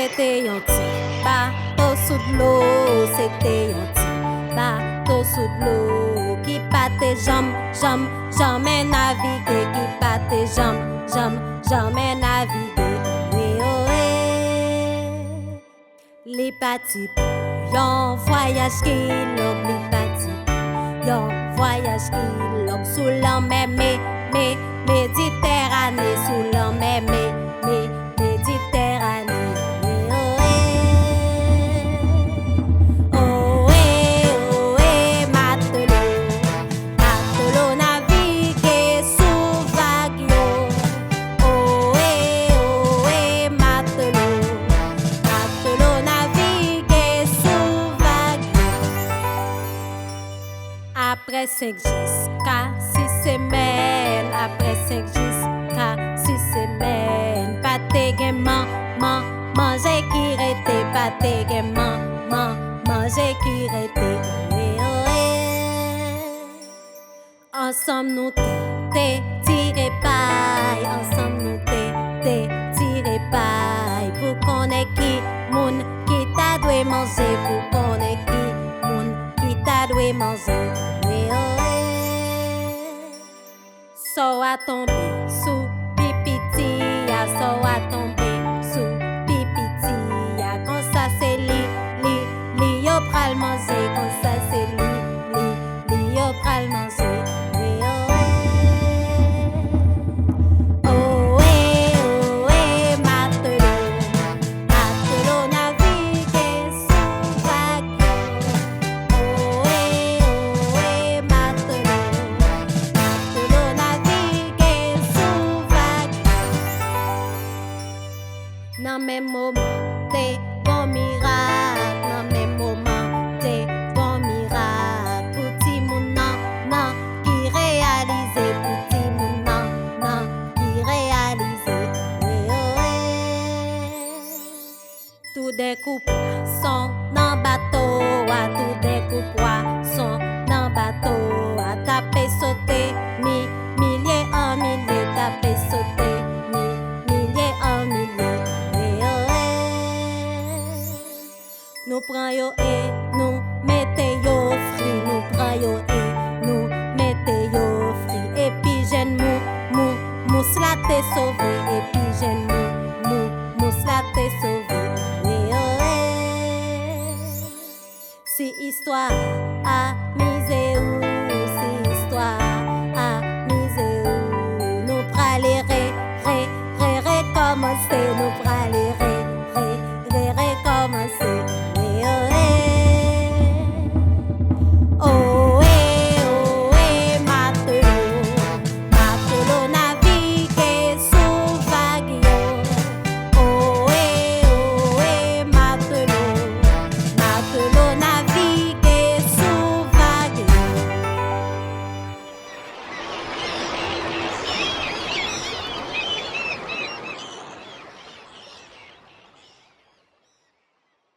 c'était un petit bateau sous de l'eau, c'était un petit bateau sous de l'eau qui battait jamais naviguer, qui battait jamais naviguer. Oui, oh, eh. Les partis pour yon voyage qui l'homme, les partis yon voyage qui l'homme sous la mer, Méditerranée, sous la mer, Méditerranée. Oh, matelot naviguer sous vague yo. Oh, matelot naviguer sous vague yo. Après 5 jusqu'à 6 semaines, après 5 jusqu'à 6 semaines, pas de gaiement, manger qui rete, pas de gaiement, manger qui rete. Ensemble nous tiré paille, ensemble nous tiré paille, pour qu'on ait qui moun qui t'a doué manger, pour qu'on ait qui moun qui t'a doué manger. So a tombé sous pipitia, so a tombé sous pipitia. Quand ça c'est li yo pral manger, quand ça c'est li yo pral manger. Oh, matelot naviguer sous vague. Oh, matelot naviguer sous vague. Dans mes moments, t'es bon miracle. Dans mes moments, t'es bon miracle. Petit moun nan, qui réalise. Petit moun nan, qui réalise. Tout des coups poissons dans bateau, tout des coups poissons dans bateau. Taper sauter, milliers en milliers, taper sauter, milliers en milliers. Nous prenons yo et nous mettons yo free, nous prenons yo et nous mettons yo free. Et puis jeune mousse la t'est sauvé, et puis jeune mousse la t'est sauvé. Si histoire amusée ou si histoire amusée ou nous praler recommencer, nous praler